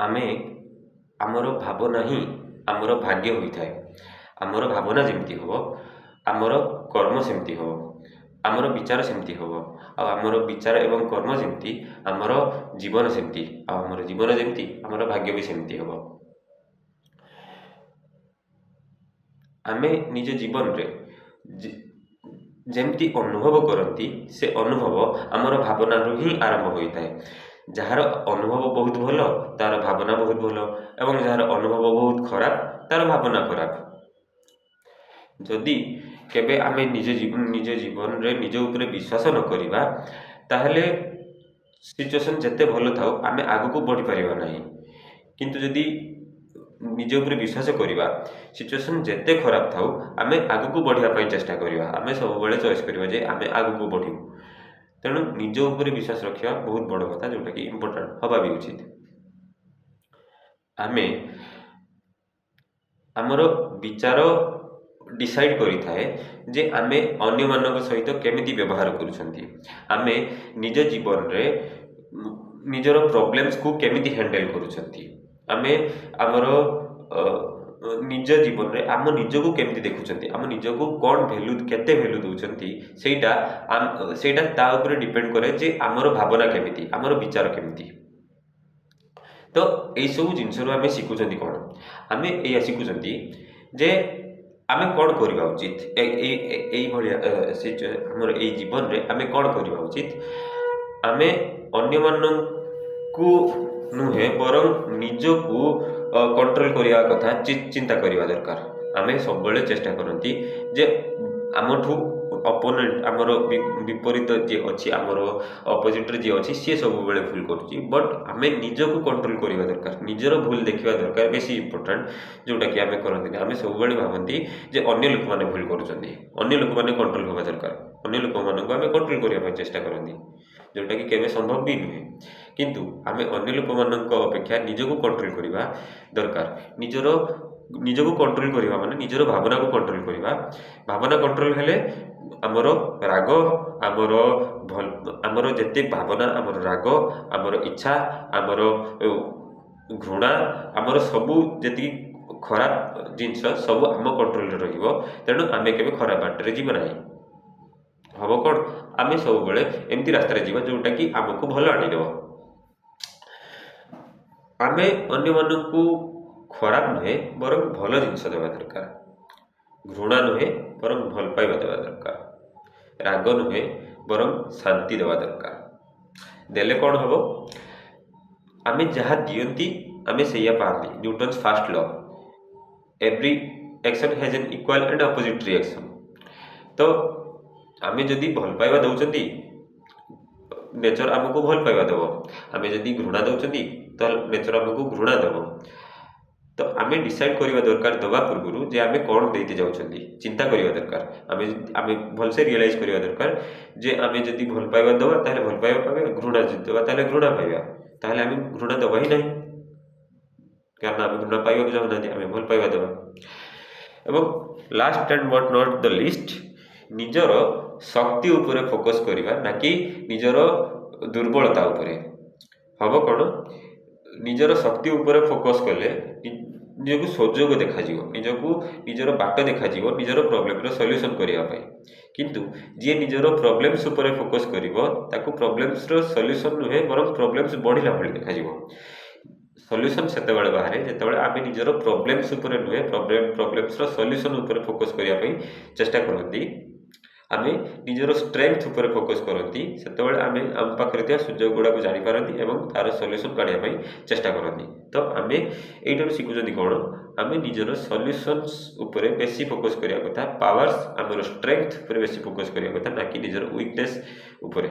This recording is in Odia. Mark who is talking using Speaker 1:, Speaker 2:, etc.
Speaker 1: ଆମେ ଆମର ଭାବନା ହିଁ ଆମର ଭାଗ୍ୟ ହୋଇଥାଏ। ଆମର ଭାବନା ଯେମିତି ହେବ ଆମର କର୍ମ ସେମିତି ହେବ, ଆମର ବିଚାର ସେମିତି ହେବ, ଆଉ ଆମର ବିଚାର ଏବଂ କର୍ମ ଯେମିତି ଆମର ଜୀବନ ସେମିତି, ଆଉ ଆମର ଜୀବନ ଯେମିତି ଆମର ଭାଗ୍ୟ ବି ସେମିତି ହେବ। ଆମେ ନିଜ ଜୀବନରେ ଯେମିତି ଅନୁଭବ କରନ୍ତି ସେ ଅନୁଭବ ଆମର ଭାବନାରୁ ହିଁ ଆରମ୍ଭ ହୋଇଥାଏ। ଯାହାର ଅନୁଭବ ବହୁତ ଭଲ ତାର ଭାବନା ବହୁତ ଭଲ, ଏବଂ ଯାହାର ଅନୁଭବ ବହୁତ ଖରାପ ତାର ଭାବନା ଖରାପ। ଯଦି କେବେ ଆମେ ନିଜ ଜୀବନରେ ନିଜ ଉପରେ ବିଶ୍ୱାସ ନ କରିବା ତାହେଲେ ସିଚୁଏସନ୍ ଯେତେ ଭଲ ଥାଉ ଆମେ ଆଗକୁ ବଢ଼ିପାରିବା ନାହିଁ। କିନ୍ତୁ ଯଦି ନିଜ ଉପରେ ବିଶ୍ୱାସ କରିବା ସିଚୁଏସନ୍ ଯେତେ ଖରାପ ଥାଉ ଆମେ ଆଗକୁ ବଢ଼ିବା ପାଇଁ ଚେଷ୍ଟା କରିବା, ଆମେ ସବୁବେଳେ ଚଏସ୍ କରିବା ଯେ ଆମେ ଆଗକୁ ବଢ଼ିବୁ। ତେଣୁ ନିଜ ଉପରେ ବିଶ୍ୱାସ ରଖିବା ବହୁତ ବଡ଼ କଥା, ଯେଉଁଟାକି ଇମ୍ପୋର୍ଟାଣ୍ଟ ହେବା ବି ଉଚିତ। ଆମେ ଆମର ବିଚାର ଡିସାଇଡ୍ କରିଥାଏ ଯେ ଆମେ ଅନ୍ୟମାନଙ୍କ ସହିତ କେମିତି ବ୍ୟବହାର କରୁଛନ୍ତି, ଆମେ ନିଜ ଜୀବନରେ ନିଜର ପ୍ରୋବ୍ଲେମ୍ସକୁ କେମିତି ହ୍ୟାଣ୍ଡେଲ୍ କରୁଛନ୍ତି, ଆମେ ଆମର ନିଜ ଜୀବନରେ ଆମ ନିଜକୁ କେମିତି ଦେଖୁଛନ୍ତି, ଆମ ନିଜକୁ କ'ଣ କେତେ ଭ୍ୟାଲୁ ଦେଉଛନ୍ତି, ସେଇଟା ତା ଉପରେ ଡିପେଣ୍ଡ କରେ ଯେ ଆମର ଭାବନା କେମିତି, ଆମର ବିଚାର କେମିତି। ତ ଏଇସବୁ ଜିନିଷରୁ ଆମେ ଶିଖୁଛନ୍ତି କ'ଣ? ଆମେ ଏଇଆ ଶିଖୁଛନ୍ତି ଯେ ଆମେ କ'ଣ କରିବା ଉଚିତ, ଏଇଭଳିଆ ଆମର ଏଇ ଜୀବନରେ ଆମେ କ'ଣ କରିବା ଉଚିତ। ଆମେ ଅନ୍ୟମାନଙ୍କୁ ନୁହେଁ ବରଂ ନିଜକୁ କଣ୍ଟ୍ରୋଲ କରିବା କଥା ଚିନ୍ତା କରିବା ଦରକାର। ଆମେ ସବୁବେଳେ ଚେଷ୍ଟା କରନ୍ତି ଯେ ଆମଠୁ ଅପୋନେଣ୍ଟ, ଆମର ବିପରୀତ ଯିଏ ଅଛି, ଆମର ଅପୋଜିଟ୍ରେ ଯିଏ ଅଛି ସିଏ ସବୁବେଳେ ଭୁଲ କରୁଛି, ବଟ୍ ଆମେ ନିଜକୁ କଣ୍ଟ୍ରୋଲ କରିବା ଦରକାର, ନିଜର ଭୁଲ ଦେଖିବା ଦରକାର, ବେଶୀ ଇମ୍ପୋର୍ଟାଣ୍ଟ। ଯେଉଁଟାକି ଆମେ କରନ୍ତିନି, ଆମେ ସବୁବେଳେ ଭାବନ୍ତି ଯେ ଅନ୍ୟ ଲୋକମାନେ ଭୁଲ କରୁଛନ୍ତି, ଅନ୍ୟ ଲୋକମାନେ କଣ୍ଟ୍ରୋଲ ହେବା ଦରକାର, ଅନ୍ୟ ଲୋକମାନଙ୍କୁ ଆମେ କଣ୍ଟ୍ରୋଲ କରିବା ପାଇଁ ଚେଷ୍ଟା କରନ୍ତି, ଯେଉଁଟାକି କେବେ ସମ୍ଭବ ବି ନୁହେଁ। କିନ୍ତୁ ଆମେ ଅନ୍ୟ ଲୋକମାନଙ୍କ ଅପେକ୍ଷା ନିଜକୁ କଣ୍ଟ୍ରୋଲ କରିବା ଦରକାର। ନିଜକୁ କଣ୍ଟ୍ରୋଲ କରିବା ମାନେ ନିଜର ଭାବନାକୁ କଣ୍ଟ୍ରୋଲ କରିବା। ଭାବନା କଣ୍ଟ୍ରୋଲ ହେଲେ ଆମର ରାଗ, ଆମର ଯେତେ ଭାବନା, ଆମର ରାଗ, ଆମର ଇଚ୍ଛା, ଆମର ଘୃଣା, ଆମର ସବୁ ଯେତିକି ଖରାପ ଜିନିଷ ସବୁ ଆମ କଣ୍ଟ୍ରୋଲରେ ରହିବ। ତେଣୁ ଆମେ କେବେ ଖରାପ ବାଟରେ ଯିବା ନାହିଁ। ହେବ କ'ଣ? ଆମେ ସବୁବେଳେ ଏମିତି ରାସ୍ତାରେ ଯିବା ଯେଉଁଟାକି ଆମକୁ ଭଲ ଆଣିଦେବ। ଆମେ ଅନ୍ୟମାନଙ୍କୁ ଖରାପ ନୁହେଁ ବରଂ ଭଲ ଜିନିଷ ଦେବା ଦରକାର, ଘୃଣା ନୁହେଁ ବରଂ ଭଲ ପାଇବା ଦେବା ଦରକାର, ରାଗ ନୁହେଁ ବରଂ ଶାନ୍ତି ଦେବା ଦରକାର। ଦେଲେ କ'ଣ ହେବ? ଆମେ ଯାହା ଦିଅନ୍ତି ଆମେ ସେଇଆ ପାଆନ୍ତି। Newton's first law, every action has N equal and opposite reaction. ତ ଆମେ ଯଦି ଭଲ ପାଇବା ଦେଉଛନ୍ତି ନେଚର ଆମକୁ ଭଲ ପାଇବା ଦେବ, ଆମେ ଯଦି ଘୃଣା ଦେଉଛନ୍ତି ତାହେଲେ ନେଚର ଆମକୁ ଘୃଣା ଦେବ। ତ ଆମେ ଡିସାଇଡ୍ କରିବା ଦରକାର ଦେବା ପୂର୍ବରୁ ଯେ ଆମେ କ'ଣ ଦେଇତେ ଯାଉଛନ୍ତି, ଚିନ୍ତା କରିବା ଦରକାର। ଆମେ ଭଲସେ ରିଏଲାଇଜ୍ କରିବା ଦରକାର ଯେ ଆମେ ଯଦି ଭଲ ପାଇବା ଦେବା ତାହେଲେ ଭଲ ପାଇବା ପାଇବା, ଘୃଣା ଯଦି ଦେବା ତାହେଲେ ଘୃଣା ପାଇବା। ତାହେଲେ ଆମେ ଘୃଣା ଦେବା ହିଁ ନାହିଁ, କାରଣ ଆମେ ଘୃଣା ପାଇବାକୁ ଚାହୁଁନାହାନ୍ତି, ଆମେ ଭଲ ପାଇବା ଦେବା। ଏବଂ last and but not the list, ନିଜର ଶକ୍ତି ଉପରେ ଫୋକସ୍ କରିବା, ନା କି ନିଜର ଦୁର୍ବଳତା ଉପରେ। ହେବ କ'ଣ? ନିଜର ଶକ୍ତି ଉପରେ ଫୋକସ୍ କଲେ ନିଜକୁ ସୁଯୋଗ ଦେଖାଯିବ, ନିଜର ବାଟ ଦେଖାଯିବ ନିଜର ପ୍ରୋବ୍ଲେମର ସଲ୍ୟୁସନ୍ କରିବା ପାଇଁ। କିନ୍ତୁ ଯିଏ ନିଜର ପ୍ରୋବ୍ଲେମ୍ସ ଉପରେ ଫୋକସ୍ କରିବ ତାକୁ ପ୍ରୋବ୍ଲେମ୍ସର ସଲ୍ୟୁସନ୍ ନୁହେଁ ବରଂ ପ୍ରୋବ୍ଲେମ୍ସ ବଢ଼ିଲା ଭଳି ଦେଖାଯିବ। ସଲ୍ୟୁସନ୍ ସେତେବେଳେ ବାହାରେ ଯେତେବେଳେ ଆମେ ନିଜର ପ୍ରୋବ୍ଲେମ୍ସ ଉପରେ ନୁହେଁ ପ୍ରୋବ୍ଲେମ୍ସର ସଲ୍ୟୁସନ୍ ଉପରେ ଫୋକସ୍ କରିବା ପାଇଁ ଚେଷ୍ଟା କରନ୍ତି। ଆମେ ନିଜର ଷ୍ଟ୍ରେଙ୍ଗଥ୍ ଉପରେ ଫୋକସ୍ କରନ୍ତି, ସେତେବେଳେ ଆମେ ଆମ ପାଖରେ ଥିବା ସୁଯୋଗ ଗୁଡ଼ାକୁ ଜାଣିପାରନ୍ତି ଏବଂ ତା'ର ସଲ୍ୟୁସନ୍ କାଢ଼ିବା ପାଇଁ ଚେଷ୍ଟା କରନ୍ତି। ତ ଆମେ ଏଇଠାରୁ ଶିଖୁଛନ୍ତି କ'ଣ? ଆମେ ନିଜର ସଲ୍ୟୁସନ୍ସ ଉପରେ ବେଶୀ ଫୋକସ୍ କରିବା କଥା, ପାୱାର୍ସ ଆମର ଷ୍ଟ୍ରେଙ୍ଗଥ୍ ଉପରେ ବେଶୀ ଫୋକସ୍ କରିବା କଥା, ନା କି ନିଜର ୱିକନେସ୍ ଉପରେ।